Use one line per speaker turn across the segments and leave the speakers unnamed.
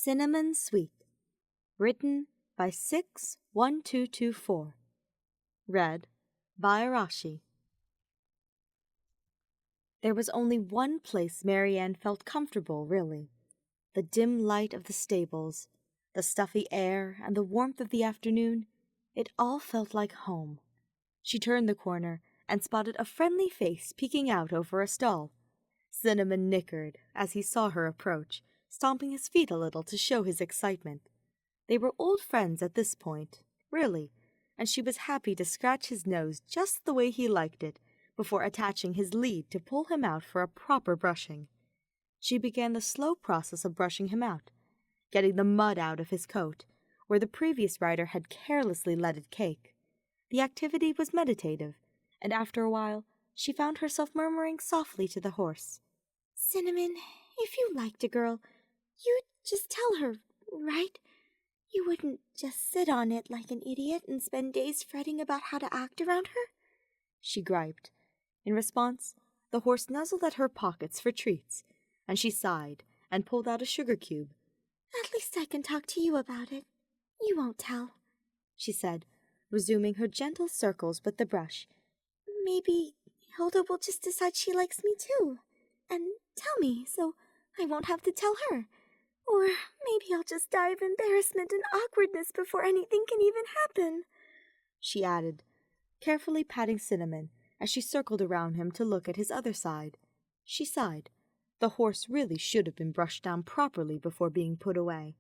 Cinnamon Sweet. Written by 61224. Read by Arashi. There was only one place Marianne felt comfortable, really. The dim light of the stables, the stuffy air, and the warmth of the afternoon, it all felt like home. She turned the corner and spotted a friendly face peeking out over a stall. Cinnamon nickered as he saw her approach, stomping his feet a little to show his excitement. They were old friends at this point, really, and she was happy to scratch his nose just the way he liked it, before attaching his lead to pull him out for a proper brushing. She began the slow process of brushing him out, getting the mud out of his coat, where the previous rider had carelessly let it cake. The activity was meditative, and after a while she found herself murmuring softly to the horse, "Cinnamon, if you liked a girl, you'd just tell her, right? You wouldn't just sit on it like an idiot and spend days fretting about how to act around her?" She griped. In response, the horse nuzzled at her pockets for treats, and she sighed and pulled out a sugar cube. "At least I can talk to you about it. You won't tell," she said, resuming her gentle circles with the brush. "Maybe Hilda will just decide she likes me too, and tell me, so I won't have to tell her. Or maybe I'll just die of embarrassment and awkwardness before anything can even happen," she added, carefully patting Cinnamon as she circled around him to look at his other side. She sighed. The horse really should have been brushed down properly before being put away.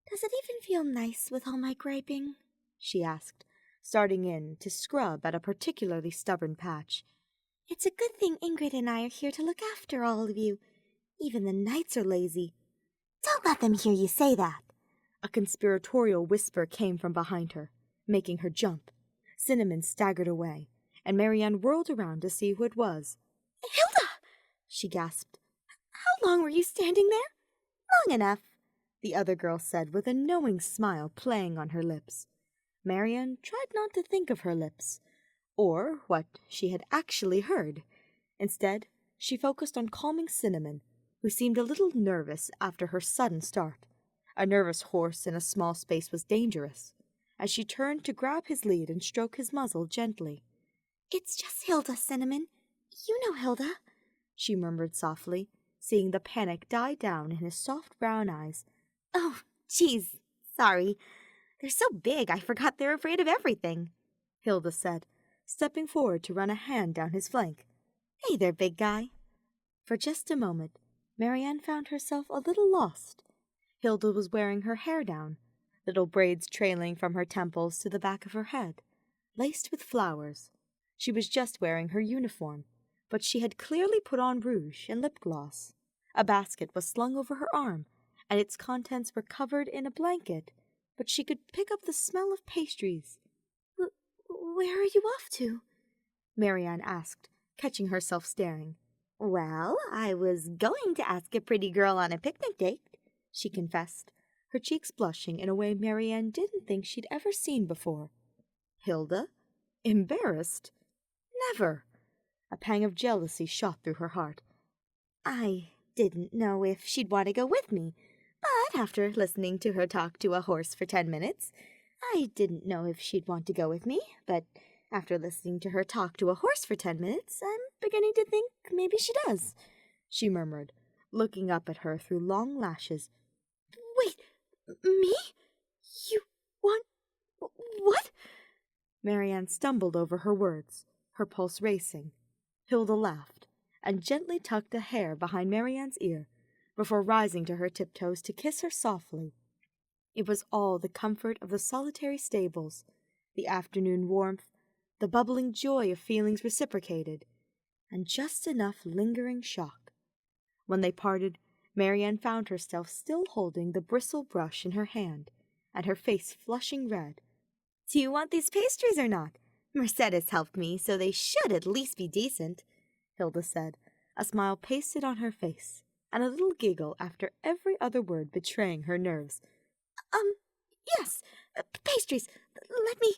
"Does it even feel nice with all my griping?" she asked, starting in to scrub at a particularly stubborn patch. "It's a good thing Ingrid and I are here to look after all of you. Even the nights are lazy." "Don't let them hear you say that." A conspiratorial whisper came from behind her, making her jump. Cinnamon staggered away, and Marianne whirled around to see who it was. "Hilda!" she gasped. "How long were you standing there?" "Long enough," the other girl said with a knowing smile playing on her lips. Marianne tried not to think of her lips, or what she had actually heard. Instead, she focused on calming Cinnamon, who seemed a little nervous after her sudden start. A nervous horse in a small space was dangerous, as she turned to grab his lead and stroke his muzzle gently. "It's just Hilda, Cinnamon. You know Hilda," she murmured softly, seeing the panic die down in his soft brown eyes. "Oh, geez, sorry. They're so big I forgot they're afraid of everything," Hilda said, stepping forward to run a hand down his flank. "Hey there, big guy." For just a moment, Marianne found herself a little lost. Hilda was wearing her hair down, little braids trailing from her temples to the back of her head, laced with flowers. She was just wearing her uniform, but she had clearly put on rouge and lip gloss. A basket was slung over her arm, and its contents were covered in a blanket, but she could pick up the smell of pastries. "Where are you off to?" Marianne asked, catching herself staring. "Well, I was going to ask a pretty girl on a picnic date," she confessed, her cheeks blushing in a way Marianne didn't think she'd ever seen before. Hilda? Embarrassed? Never! A pang of jealousy shot through her heart. "I didn't know if she'd want to go with me, but after listening to her talk to a horse for 10 minutes, I didn't know if she'd want to go with me, but after listening to her talk to a horse for 10 minutes, I'm beginning to think maybe she does," she murmured, looking up at her through long lashes. "Wait, me? You want... what?" Marianne stumbled over her words, her pulse racing. Hilda laughed, and gently tucked a hair behind Marianne's ear, before rising to her tiptoes to kiss her softly. It was all the comfort of the solitary stables, the afternoon warmth, the bubbling joy of feelings reciprocated, and just enough lingering shock. When they parted, Marianne found herself still holding the bristle brush in her hand, and her face flushing red. "Do you want these pastries or not? Mercedes helped me, so they should at least be decent," Hilda said, a smile pasted on her face, and a little giggle after every other word betraying her nerves. Yes, pastries. Let me..."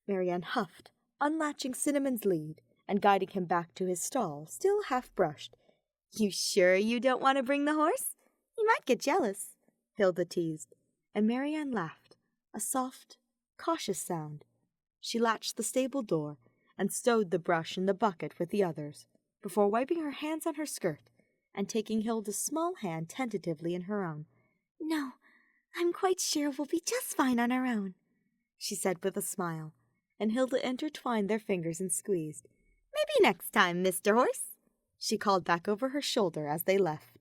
Marianne huffed, unlatching Cinnamon's lead and guiding him back to his stall, still half-brushed. "You sure you don't want to bring the horse? You might get jealous." Hilda teased, and Marianne laughed, a soft, cautious sound. She latched the stable door and stowed the brush in the bucket with the others, before wiping her hands on her skirt and taking Hilda's small hand tentatively in her own. "No, I'm quite sure we'll be just fine on our own," she said with a smile, and Hilda intertwined their fingers and squeezed. "Maybe next time, Mr. Horse," she called back over her shoulder as they left.